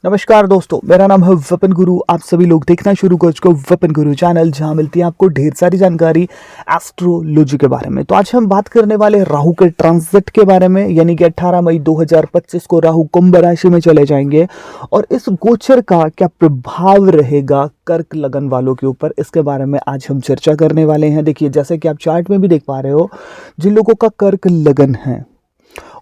नमस्कार दोस्तों, मेरा नाम है विपिन गुरु। आप सभी लोग देखना शुरू कर चुके हो विपिन गुरु चैनल, जहां मिलती है आपको ढेर सारी जानकारी एस्ट्रोलॉजी के बारे में। तो आज हम बात करने वाले राहु के ट्रांजिट के बारे में, यानी कि 18 मई 2025 को राहु कुंभ राशि में चले जाएंगे और इस गोचर का क्या प्रभाव रहेगा कर्क लगन वालों के ऊपर, इसके बारे में आज हम चर्चा करने वाले हैं। देखिए, जैसे कि आप चार्ट में भी देख पा रहे हो, जिन लोगों का कर्क लगन है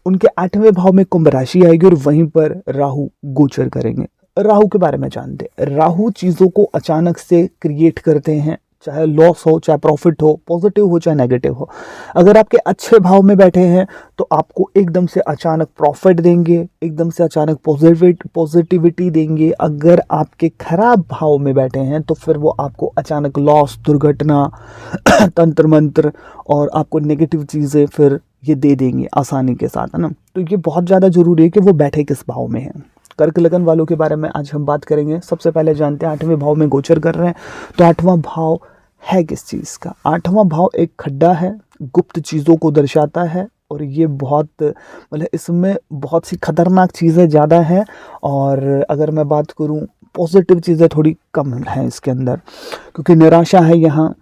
उनके 8वें भाव में कुंभ राशि आएगी और वहीं पर राहु गोचर करेंगे। राहु के बारे में जानते हैं। राहु चीज़ों को अचानक से क्रिएट करते हैं, चाहे लॉस हो, चाहे प्रॉफिट हो, पॉजिटिव हो चाहे नेगेटिव हो। अगर आपके अच्छे भाव में बैठे हैं तो आपको एकदम से अचानक प्रॉफिट देंगे, एकदम से अचानक पॉजिटिविटी देंगे। अगर आपके खराब भाव में बैठे हैं तो फिर वो आपको अचानक लॉस, दुर्घटना, तंत्र मंत्र और आपको नेगेटिव चीज़ें फिर ये दे देंगे आसानी के साथ, है ना। तो ये बहुत ज़्यादा ज़रूरी है कि वो बैठे किस भाव में है। कर्क लगन वालों के बारे में आज हम बात करेंगे। सबसे पहले जानते हैं 8वें भाव में गोचर कर रहे हैं तो 8वां भाव है किस चीज़ का। 8वां भाव एक खड्डा है, गुप्त चीज़ों को दर्शाता है और ये बहुत मतलब इसमें बहुत सी खतरनाक चीज़ें ज़्यादा हैं। और अगर मैं बात करूँ, पॉजिटिव चीज़ें थोड़ी कम हैं इसके अंदर, क्योंकि निराशा है यहाँ।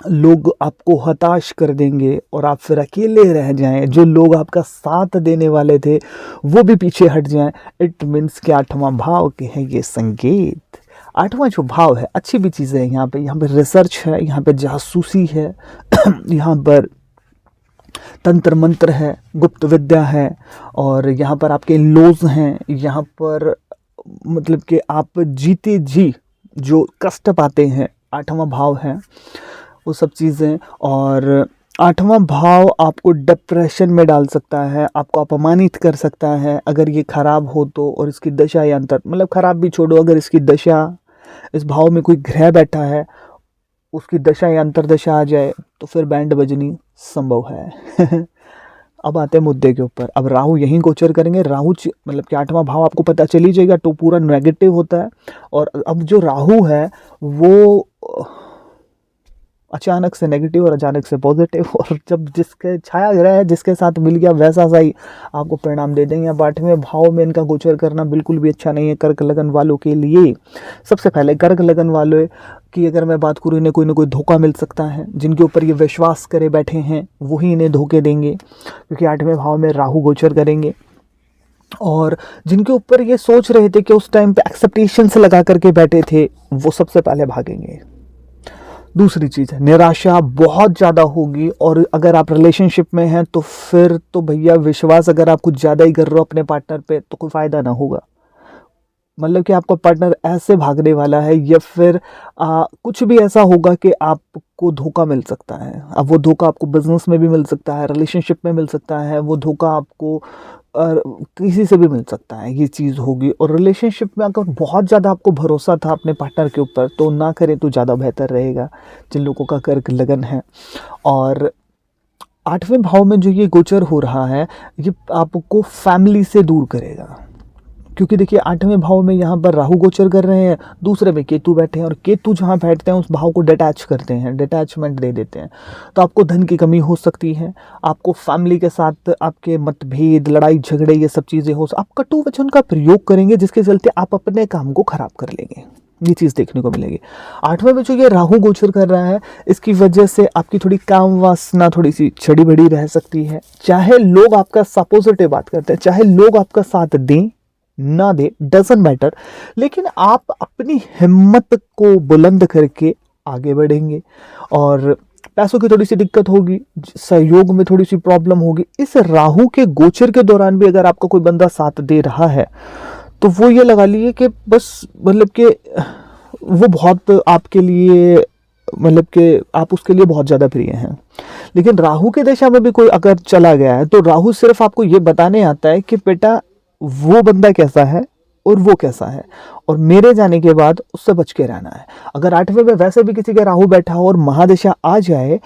लोग आपको हताश कर देंगे और आप फिर अकेले रह जाएं। जो लोग आपका साथ देने वाले थे वो भी पीछे हट जाएं। इट मीन्स कि 8वां भाव के है ये संकेत। 8वां जो भाव है, अच्छी भी चीज़ें हैं यहाँ पे रिसर्च है, यहाँ पे जासूसी है, यहाँ पर तंत्र मंत्र है, गुप्त विद्या है, और यहाँ पर आपके लॉज हैं। यहाँ पर मतलब कि आप जीते जी जो कष्ट पाते हैं, 8वां भाव है वो सब चीज़ें। और 8वां भाव आपको डिप्रेशन में डाल सकता है, आपको अपमानित कर सकता है अगर ये खराब हो तो। और इसकी दशा या अंतर, मतलब खराब भी छोड़ो, अगर इसकी दशा, इस भाव में कोई ग्रह बैठा है, उसकी दशा या अंतर दशा आ जाए तो फिर बैंड बजनी संभव है। अब आते हैं मुद्दे के ऊपर। अब राहु यहीं गोचर करेंगे। राहु मतलब कि 8वां भाव आपको पता चल ही जाएगा तो पूरा नेगेटिव होता है। और अब जो राहु है वो अचानक से नेगेटिव और अचानक से पॉजिटिव, और जब जिसके छाया ग्रह है जिसके साथ मिल गया वैसा सा ही आपको परिणाम दे देंगे। अब 8वें भाव में इनका गोचर करना बिल्कुल भी अच्छा नहीं है कर्क लगन वालों के लिए। सबसे पहले कर्क लगन वालों की अगर मैं बात करूँ, इन्हें कोई ना कोई धोखा मिल सकता है। जिनके ऊपर ये विश्वास करे बैठे हैं वही इन्हें धोखे देंगे, क्योंकि 8वें भाव में राहु गोचर करेंगे। और जिनके ऊपर ये सोच रहे थे कि उस टाइम पे एक्सेप्टेशंस लगा करके बैठे थे, वो सबसे पहले भागेंगे। दूसरी चीज़ है, निराशा बहुत ज़्यादा होगी। और अगर आप रिलेशनशिप में हैं तो फिर तो भैया विश्वास अगर आप कुछ ज़्यादा ही कर रहे हो अपने पार्टनर पे तो कोई फ़ायदा ना होगा। मतलब कि आपका पार्टनर ऐसे भागने वाला है, या फिर कुछ भी ऐसा होगा कि आपको धोखा मिल सकता है। अब वो धोखा आपको बिजनेस में भी मिल सकता है, रिलेशनशिप में मिल सकता है, वो धोखा आपको किसी से भी मिल सकता है, ये चीज़ होगी। और रिलेशनशिप में अगर बहुत ज़्यादा आपको भरोसा था अपने पार्टनर के ऊपर तो ना करें तो ज़्यादा बेहतर रहेगा, जिन लोगों का कर्क लगन है। और 8वें भाव में जो ये गोचर हो रहा है ये आपको फैमिली से दूर करेगा, क्योंकि देखिए 8वें भाव में यहाँ पर राहु गोचर कर रहे हैं, दूसरे में केतु बैठे हैं, और केतु जहाँ बैठते हैं उस भाव को डिटैच करते हैं, डिटैचमेंट दे देते हैं। तो आपको धन की कमी हो सकती है, आपको फैमिली के साथ आपके मतभेद, लड़ाई झगड़े, ये सब चीज़ें हो, आप कटु वचन का प्रयोग करेंगे जिसके चलते आप अपने काम को खराब कर लेंगे। ये चीज़ देखने को मिलेगी। 8वें में जो ये राहु गोचर कर रहा है इसकी वजह से आपकी थोड़ी काम वासना थोड़ी सी छड़ी बड़ी रह सकती है। चाहे लोग आपका पॉजिटिव बात करते हैं, चाहे लोग आपका साथ दें ना दे, डजंट मैटर, लेकिन आप अपनी हिम्मत को बुलंद करके आगे बढ़ेंगे। और पैसों की थोड़ी सी दिक्कत होगी, सहयोग में थोड़ी सी प्रॉब्लम होगी। इस राहु के गोचर के दौरान भी अगर आपका कोई बंदा साथ दे रहा है तो वो ये लगा लीजिए कि बस मतलब कि वो बहुत आपके लिए, मतलब कि आप उसके लिए बहुत ज़्यादा प्रिय हैं। लेकिन राहु के दशा में भी कोई अगर चला गया है तो राहु सिर्फ आपको ये बताने आता है कि बेटा वो बंदा कैसा है और वो कैसा है, और मेरे जाने के बाद उससे बच के रहना है। अगर 8वें में वैसे भी किसी के राहु बैठा हो और महादशा आ जाए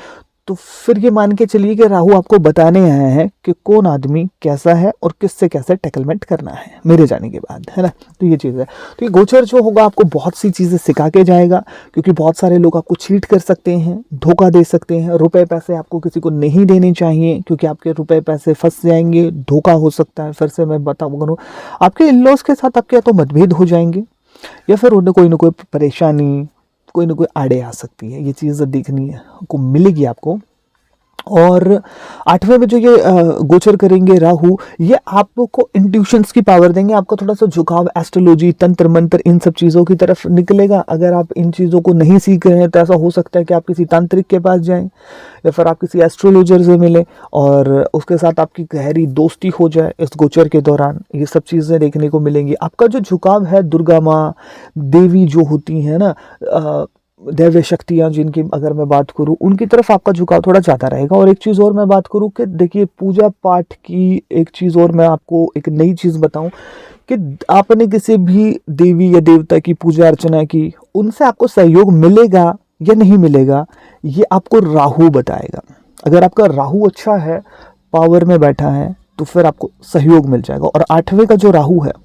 तो फिर ये मान के चलिए कि राहु आपको बताने आया है कि कौन आदमी कैसा है और किससे कैसे टैकलमेंट करना है मेरे जाने के बाद, है ना। तो ये चीज़ है। तो ये गोचर जो होगा आपको बहुत सी चीज़ें सिखा के जाएगा, क्योंकि बहुत सारे लोग आपको चीट कर सकते हैं, धोखा दे सकते हैं। रुपए पैसे आपको किसी को नहीं देने चाहिए, क्योंकि आपके रुपए पैसे फंस जाएंगे, धोखा हो सकता है। फिर से मैं बताऊँ, आपके इन लॉज के साथ आपके या तो मतभेद हो जाएंगे, या फिर उन्हें कोई ना कोई परेशानी, कोई ना कोई आड़े आ सकती है। ये चीज़ देखनी है को मिलेगी आपको। और 8वें में जो ये गोचर करेंगे राहु, ये आपको इंट्यूशंस की पावर देंगे। आपको थोड़ा सा झुकाव एस्ट्रोलॉजी, तंत्र मंत्र, इन सब चीज़ों की तरफ निकलेगा। अगर आप इन चीज़ों को नहीं सीख रहे हैं तो ऐसा हो सकता है कि आप किसी तांत्रिक के पास जाएं, या फिर आप किसी एस्ट्रोलॉजर से मिलें और उसके साथ आपकी गहरी दोस्ती हो जाए इस गोचर के दौरान। ये सब चीज़ें देखने को मिलेंगी। आपका जो झुकाव है दुर्गा माँ, देवी जो होती हैं ना, दैव्य शक्तियाँ जिनकी अगर मैं बात करूँ, उनकी तरफ आपका झुकाव थोड़ा ज़्यादा रहेगा। और एक चीज़ और मैं बात करूँ कि देखिए, पूजा पाठ की एक चीज़ और मैं आपको एक नई चीज़ बताऊँ कि आपने किसी भी देवी या देवता की पूजा अर्चना की, उनसे आपको सहयोग मिलेगा या नहीं मिलेगा, ये आपको राहु बताएगा। अगर आपका राहु अच्छा है, पावर में बैठा है, तो फिर आपको सहयोग मिल जाएगा। और 8वें का जो राहु है,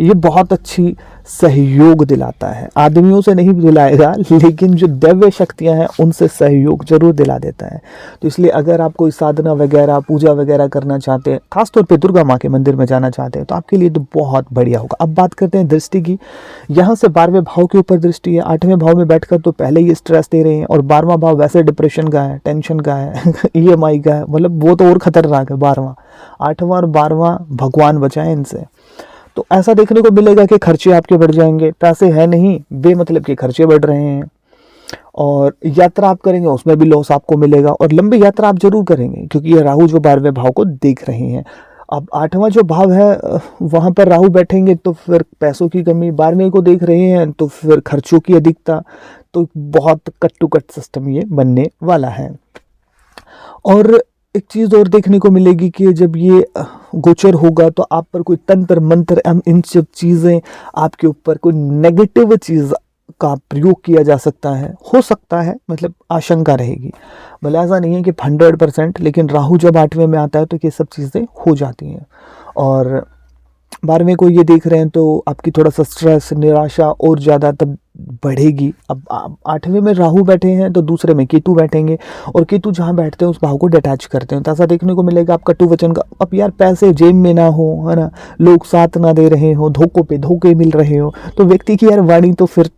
ये बहुत अच्छी सहयोग दिलाता है। आदमियों से नहीं दिलाएगा, लेकिन जो दैव्य शक्तियां हैं उनसे सहयोग जरूर दिला देता है। तो इसलिए अगर आप कोई साधना वगैरह, पूजा वगैरह करना चाहते हैं, खासतौर पे दुर्गा माँ के मंदिर में जाना चाहते हैं, तो आपके लिए तो बहुत बढ़िया होगा। अब बात करते हैं दृष्टि की। यहाँ से 12वें भाव के ऊपर दृष्टि है। 8वें भाव में बैठकर तो पहले ही स्ट्रेस दे रहे हैं, और 12वां भाव वैसे डिप्रेशन का है, टेंशन का है, EMI का है, मतलब वो तो और खतरनाक है 12वां। 8वां और 12वां भगवान बचाए इनसे। तो ऐसा देखने को मिलेगा कि खर्चे आपके बढ़ जाएंगे, पैसे है नहीं, बेमतलब के खर्चे बढ़ रहे हैं। और यात्रा आप करेंगे, उसमें भी लॉस आपको मिलेगा। और लंबी यात्रा आप जरूर करेंगे, क्योंकि ये राहु जो 12वें भाव को देख रहे हैं। अब 8वां जो भाव है, वहां पर राहु बैठेंगे तो फिर पैसों की कमी, 12वें को देख रहे हैं तो फिर खर्चों की अधिकता। तो बहुत कट टू कट सिस्टम ये बनने वाला है। और एक चीज़ और देखने को मिलेगी कि जब ये गोचर होगा तो आप पर कोई तंत्र मंत्र, इन सब चीज़ें आपके ऊपर कोई नेगेटिव चीज़ का प्रयोग किया जा सकता है, हो सकता है, मतलब आशंका रहेगी। भले ऐसा नहीं है कि 100%, लेकिन राहु जब 8वें में आता है तो ये सब चीज़ें हो जाती हैं। और 12वें को ये देख रहे हैं तो आपकी थोड़ा सा स्ट्रेस, निराशा और ज़्यादा तब बढ़ेगी। अब 8वें में राहु बैठे हैं तो दूसरे में केतु बैठेंगे, और केतु जहाँ बैठते हैं उस भाव को डिटैच करते हैं। तो ऐसा देखने को मिलेगा आप कटु वचन का। अब यार, पैसे जेब में ना हो, है ना, लोग साथ ना दे रहे हो, धोखों पे धोखे मिल रहे हो, तो व्यक्ति की यार वाणी तो फिर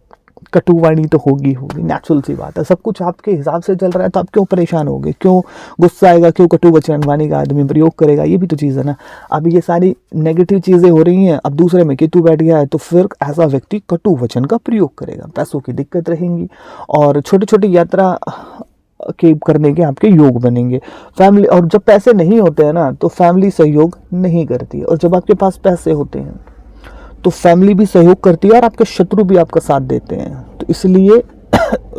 कटुवाणी तो होगी, नेचुरल सी बात है। सब कुछ आपके हिसाब से चल रहा है तो आप क्यों परेशान होगे, क्यों गुस्सा आएगा, क्यों कटु वचन वाणी का आदमी प्रयोग करेगा, ये भी तो चीज़ है ना। अब ये सारी नेगेटिव चीज़ें हो रही हैं, अब दूसरे में केतु बैठ गया है तो फिर ऐसा व्यक्ति कटु वचन का प्रयोग करेगा, पैसों की दिक्कत रहेंगी, और छोटी छोटी यात्रा के करने के आपके योग बनेंगे। फैमिली, और जब पैसे नहीं होते हैं ना तो फैमिली सहयोग नहीं करती है, और जब आपके पास पैसे होते हैं तो फैमिली भी सहयोग करती है, और आपके शत्रु भी आपका साथ देते हैं। तो इसलिए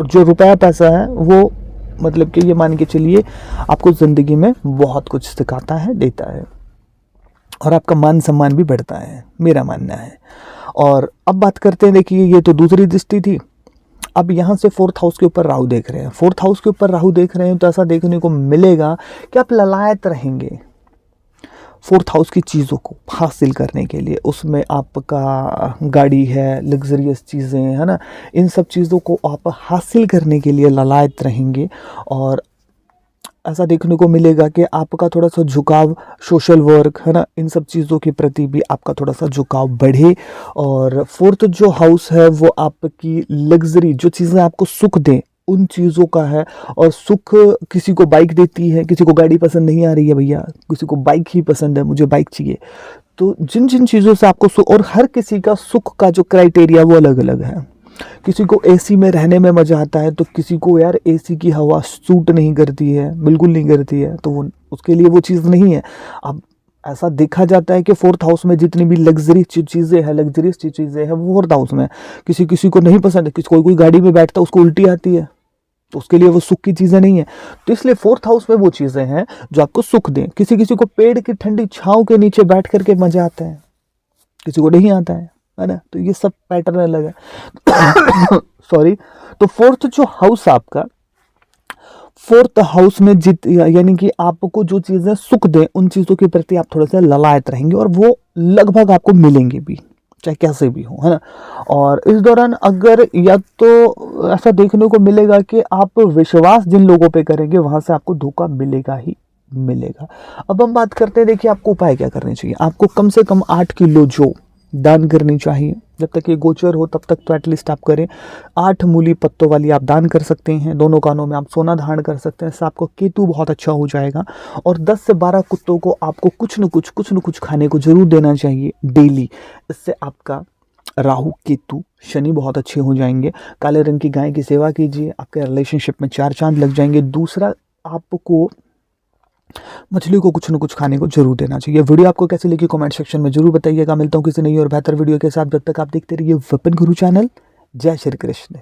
जो रुपया पैसा है वो, मतलब कि ये मान के चलिए, आपको ज़िंदगी में बहुत कुछ सिखाता है, देता है, और आपका मान सम्मान भी बढ़ता है, मेरा मानना है। और अब बात करते हैं, देखिए ये तो दूसरी दृष्टि थी। अब यहाँ से 4th हाउस के ऊपर राहु देख रहे हैं। 4th हाउस के ऊपर राहु देख रहे हैं तो ऐसा देखने को मिलेगा कि आप ललायत रहेंगे 4th हाउस की चीज़ों को हासिल करने के लिए। उसमें आपका गाड़ी है, लग्जरियस चीज़ें, है ना, इन सब चीज़ों को आप हासिल करने के लिए ललायत रहेंगे। और ऐसा देखने को मिलेगा कि आपका थोड़ा सा झुकाव सोशल वर्क, है ना, इन सब चीज़ों के प्रति भी आपका थोड़ा सा झुकाव बढ़े। और 4th जो हाउस है वो आपकी लग्जरी, जो चीज़ें आपको सुख दें, उन चीज़ों का है। और सुख किसी को बाइक देती है, किसी को गाड़ी पसंद नहीं आ रही है भैया, किसी को बाइक ही पसंद है, मुझे बाइक चाहिए। तो जिन जिन चीज़ों से आपको सुख, और हर किसी का सुख का जो क्राइटेरिया वो अलग अलग है। किसी को एसी में रहने में मज़ा आता है, तो किसी को यार एसी की हवा सूट नहीं करती है, बिल्कुल नहीं करती है, तो वो उसके लिए वो चीज़ नहीं है। अब ऐसा देखा जाता है कि 4th हाउस में जितनी भी लग्जरी चीज़ें हैं, लग्जरियस चीज़ें हैं, वो 4th हाउस में। किसी किसी को नहीं पसंद है, कोई गाड़ी में बैठता है उसको उल्टी आती है, तो उसके लिए वो सुख की चीज़ें नहीं है। तो इसलिए 4th हाउस में वो चीज़ें हैं जो आपको सुख दें। किसी किसी को पेड़ की ठंडी छाँव के नीचे बैठ करके मज़ा आता है, किसी को नहीं आता है ना। तो ये सब पैटर्न अलग है। सॉरी। तो 4th जो हाउस आपका, फोर्थ हाउस में यानी कि आपको जो चीज़ें सुख दें उन चीज़ों के प्रति आप थोड़े से ललायत रहेंगे और वो लगभग आपको मिलेंगे भी, चाहे कैसे भी हो, है ना। और इस दौरान अगर या तो ऐसा देखने को मिलेगा कि आप विश्वास जिन लोगों पे करेंगे वहां से आपको धोखा मिलेगा ही मिलेगा। अब हम बात करते हैं, देखिए आपको उपाय क्या करने चाहिए। आपको कम से कम 8 किलो जौ दान करनी चाहिए। जब तक ये गोचर हो तब तक तो एटलीस्ट आप करें। 8 मूली पत्तों वाली आप दान कर सकते हैं। दोनों कानों में आप सोना धारण कर सकते हैं, इससे आपको केतु बहुत अच्छा हो जाएगा। और 10 से 12 कुत्तों को आपको कुछ न कुछ खाने को जरूर देना चाहिए डेली। इससे आपका राहु केतु शनि बहुत अच्छे हो जाएंगे। काले रंग की गाय की सेवा कीजिए, आपके रिलेशनशिप में 4 चांद लग जाएंगे। दूसरा, आपको मछली को कुछ न कुछ खाने को जरूर देना चाहिए। वीडियो आपको कैसे लगी कमेंट सेक्शन में जरूर बताइएगा। मिलता हूँ किसी नई और बेहतर वीडियो के साथ, जब तक आप देखते रहिए वेपन गुरु चैनल। जय श्री कृष्ण।